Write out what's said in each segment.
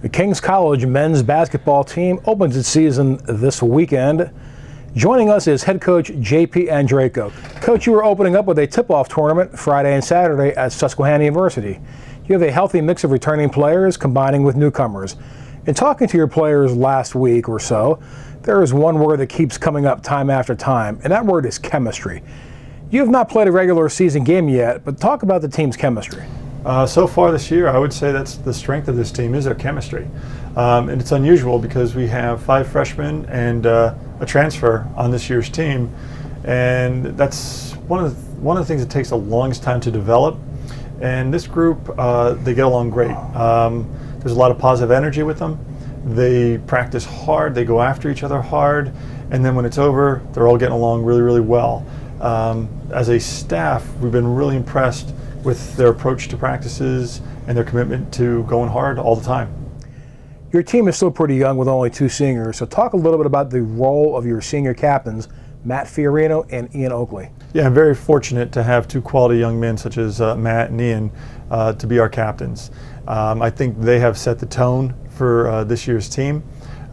The King's College men's basketball team opens its season this weekend. Joining us is head coach J.P. Andrejko. Coach, you were opening up with a tip-off tournament Friday and Saturday at Susquehanna University. You have a healthy mix of returning players combining with newcomers. In talking to your players last week or so, there is one word that keeps coming up time after time, and that word is chemistry. You have not played a regular season game yet, but talk about the team's chemistry. So far this year, I would say that's the strength of this team is their chemistry. And it's unusual because we have 5 freshmen and a transfer on this year's team. And that's one of the things that takes the longest time to develop. And this group, they get along great. There's a lot of positive energy with them. They practice hard, they go after each other hard, and then when it's over, they're all getting along really, really well. As a staff, we've been really impressed with their approach to practices and their commitment to going hard all the time. Your team is still pretty young with only 2 seniors, so talk a little bit about the role of your senior captains, Matt Fiorino and Ian Oakley. Yeah, I'm very fortunate to have 2 quality young men such as Matt and Ian to be our captains. I think they have set the tone for this year's team.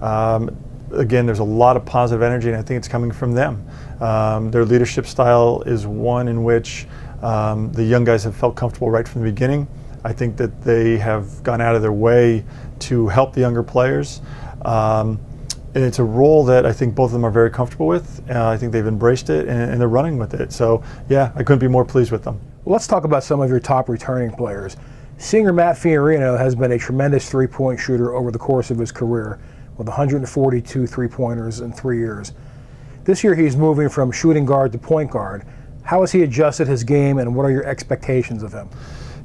Again, there's a lot of positive energy, and I think it's coming from them. Their leadership style is one in which the young guys have felt comfortable right from the beginning. I think that they have gone out of their way to help the younger players. And it's a role that I think both of them are very comfortable with. I think they've embraced it and they're running with it. So yeah, I couldn't be more pleased with them. Well, let's talk about some of your top returning players. Senior Matt Fiorino has been a tremendous three-point shooter over the course of his career with 142 three-pointers in 3 years. This year he's moving from shooting guard to point guard. How has he adjusted his game, and what are your expectations of him?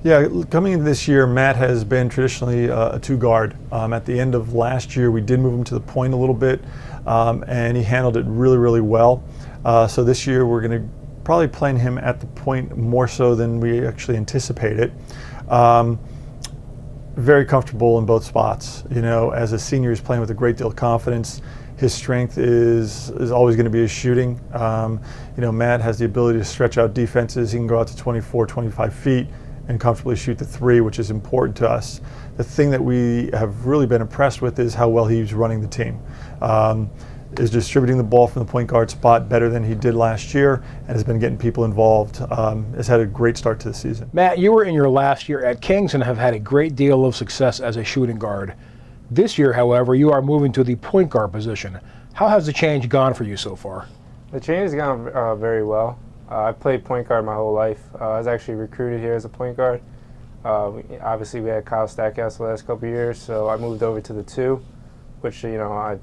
Yeah, coming into this year, Matt has been traditionally a 2-guard. At the end of last year, we did move him to the point a little bit, and he handled it really, really well. So this year, we're going to probably play him at the point more so than we actually anticipated. Very comfortable in both spots. You know, as a senior, he's playing with a great deal of confidence. His strength is always going to be his shooting. You know, Matt has the ability to stretch out defenses. He can go out to 24, 25 feet and comfortably shoot the 3, which is important to us. The thing that we have really been impressed with is how well he's running the team. Is distributing the ball from the point guard spot better than he did last year, and has been getting people involved. Has had a great start to the season. Matt, you were in your last year at Kings and have had a great deal of success as a shooting guard. This year, however, you are moving to the point guard position. How has the change gone for you so far? The change has gone very well. I played point guard my whole life. I was actually recruited here as a point guard. Obviously, we had Kyle Stackhouse the last couple of years, so I moved over to the 2, which I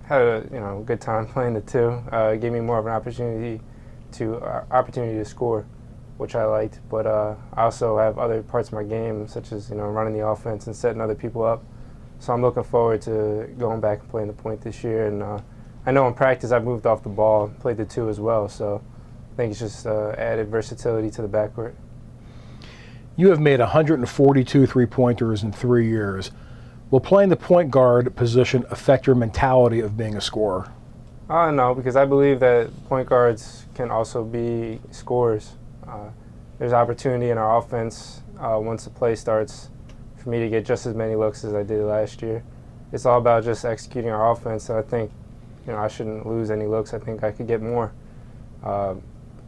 had a good time playing the 2. It gave me more of an opportunity to score, which I liked. But I also have other parts of my game, such as running the offense and setting other people up. So I'm looking forward to going back and playing the point this year. And I know in practice I've moved off the ball, played the 2 as well. So I think it's just added versatility to the backcourt. You have made 142 three-pointers in 3 years. Will playing the point guard position affect your mentality of being a scorer? No, because I believe that point guards can also be scorers. There's opportunity in our offense once the play starts for me to get just as many looks as I did last year. It's all about just executing our offense. So I think I shouldn't lose any looks. I think I could get more. So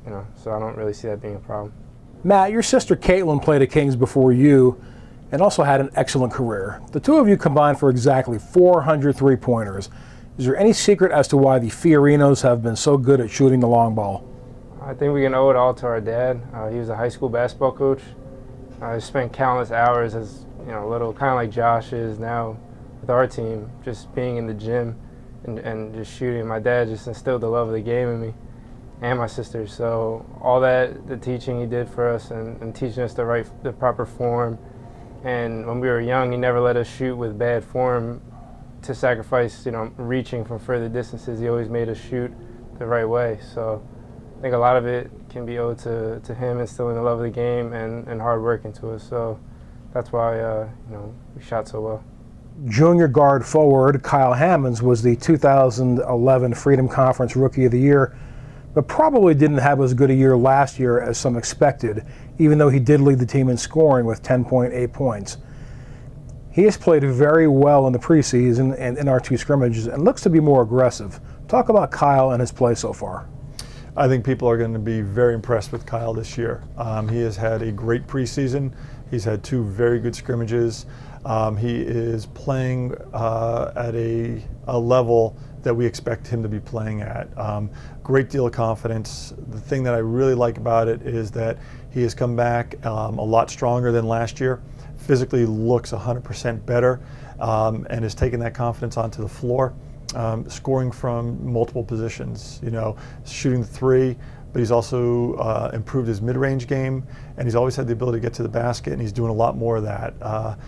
I don't really see that being a problem. Matt, your sister Caitlin played at Kings before you and also had an excellent career. The 2 of you combined for exactly 400 three-pointers. Is there any secret as to why the Fiorinos have been so good at shooting the long ball? I think we can owe it all to our dad. He was a high school basketball coach. I spent countless hours as little, kind of like Josh is now with our team, just being in the gym and just shooting. My dad just instilled the love of the game in me and my sister. So all that, the teaching he did for us and teaching us the proper form. And when we were young, he never let us shoot with bad form to sacrifice, reaching from further distances. He always made us shoot the right way. So I think a lot of it can be owed to him instilling the love of the game and hard work into us. So that's why we shot so well. Junior guard forward Kyle Hammond was the 2011 Freedom Conference Rookie of the Year, but probably didn't have as good a year last year as some expected, even though he did lead the team in scoring with 10.8 points. He has played very well in the preseason and in our 2 scrimmages and looks to be more aggressive. Talk about Kyle and his play so far. I think people are going to be very impressed with Kyle this year. He has had a great preseason. He's had 2 very good scrimmages. He is playing at a level that we expect him to be playing at. Great deal of confidence. The thing that I really like about it is that he has come back a lot stronger than last year. Physically looks 100% better and has taken that confidence onto the floor. Scoring from multiple positions, shooting the 3, but he's also improved his mid-range game, and he's always had the ability to get to the basket, and he's doing a lot more of that.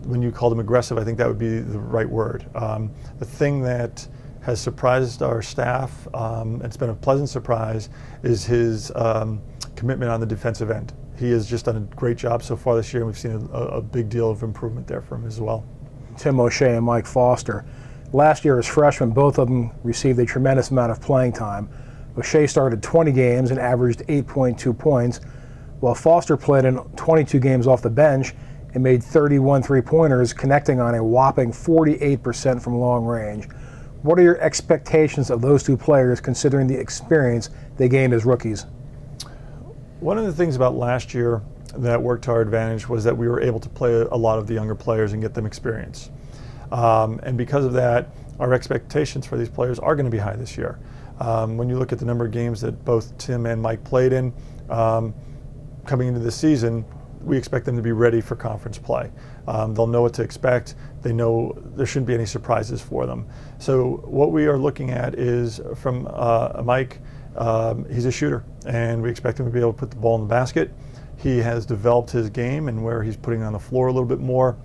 When you called him aggressive, I think that would be the right word. The thing that has surprised our staff, and it's been a pleasant surprise, is his commitment on the defensive end. He has just done a great job so far this year, and we've seen a big deal of improvement there from him as well. Tim O'Shea and Mike Foster. Last year as freshmen, both of them received a tremendous amount of playing time. O'Shea started 20 games and averaged 8.2 points, while Foster played in 22 games off the bench and made 31 three-pointers, connecting on a whopping 48% from long range. What are your expectations of those 2 players considering the experience they gained as rookies? One of the things about last year that worked to our advantage was that we were able to play a lot of the younger players and get them experience. And because of that, our expectations for these players are going to be high this year. When you look at the number of games that both Tim and Mike played in, coming into the season, we expect them to be ready for conference play. They'll know what to expect. They know there shouldn't be any surprises for them. So what we are looking at is from Mike, he's a shooter, and we expect him to be able to put the ball in the basket. He has developed his game and where he's putting it on the floor a little bit more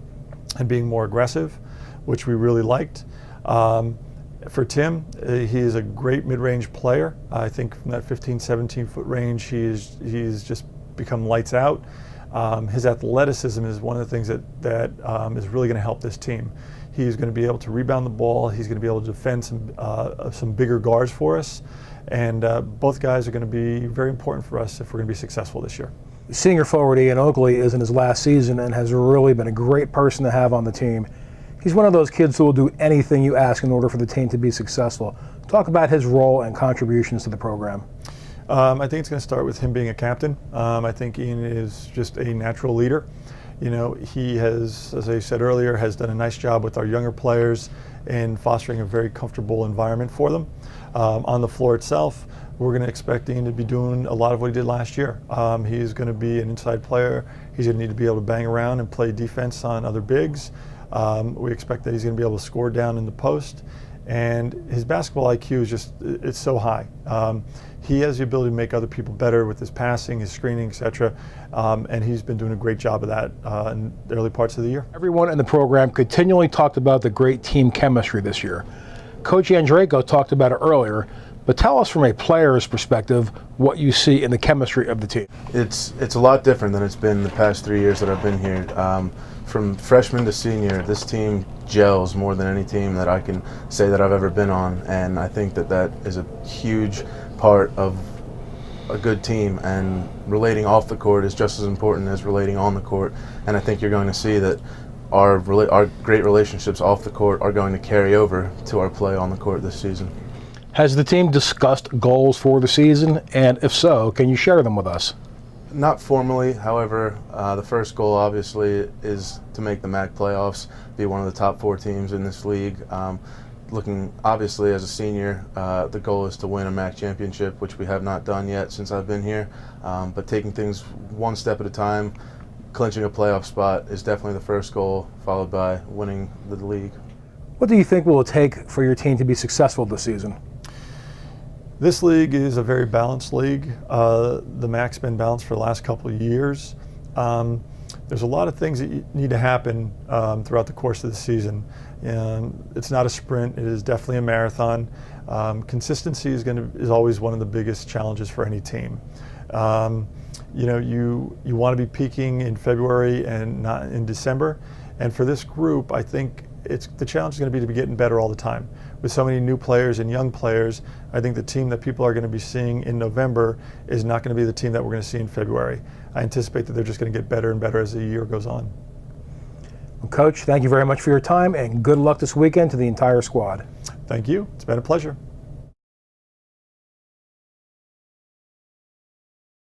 and being more aggressive, which we really liked. For Tim, he is a great mid-range player. I think from that 15, 17-foot range, he's just become lights out. His athleticism is one of the things that is really going to help this team. He's going to be able to rebound the ball. He's going to be able to defend some bigger guards for us. And both guys are going to be very important for us if we're going to be successful this year. Senior forward Ian Oakley is in his last season and has really been a great person to have on the team. He's one of those kids who will do anything you ask in order for the team to be successful. Talk about his role and contributions to the program. I think it's going to start with him being a captain. I think Ian is just a natural leader. He has, as I said earlier, has done a nice job with our younger players in fostering a very comfortable environment for them. On the floor itself, we're going to expect Ian to be doing a lot of what he did last year. He's going to be an inside player. He's going to need to be able to bang around and play defense on other bigs. We expect that he's going to be able to score down in the post. And his basketball IQ is it's so high. He has the ability to make other people better with his passing, his screening, etc. And he's been doing a great job of that in the early parts of the year. Everyone in the program continually talked about the great team chemistry this year. Coach Andrejko talked about it earlier, but tell us from a player's perspective what you see in the chemistry of the team. It's a lot different than it's been the past 3 years that I've been here. From freshman to senior, this team gels more than any team that I can say that I've ever been on, and I think that is a huge part of a good team, and relating off the court is just as important as relating on the court, and I think you're going to see that our great relationships off the court are going to carry over to our play on the court this season. Has the team discussed goals for the season, and if so, can you share them with us? Not formally, however, the first goal obviously is to make the MAC playoffs, be one of the top 4 teams in this league. Looking obviously as a senior, the goal is to win a MAC championship, which we have not done yet since I've been here. But taking things one step at a time, clinching a playoff spot is definitely the first goal, followed by winning the league. What do you think will it take for your team to be successful this season? This league is a very balanced league. The MAC's been balanced for the last couple of years. There's a lot of things that need to happen throughout the course of the season. It's not a sprint, it is definitely a marathon. Consistency is always one of the biggest challenges for any team. You want to be peaking in February and not in December. And for this group, I think the challenge is going to be getting better all the time. With so many new players and young players, I think the team that people are going to be seeing in November is not going to be the team that we're going to see in February. I anticipate that they're just going to get better and better as the year goes on. Well, Coach, thank you very much for your time, and good luck this weekend to the entire squad. Thank you. It's been a pleasure.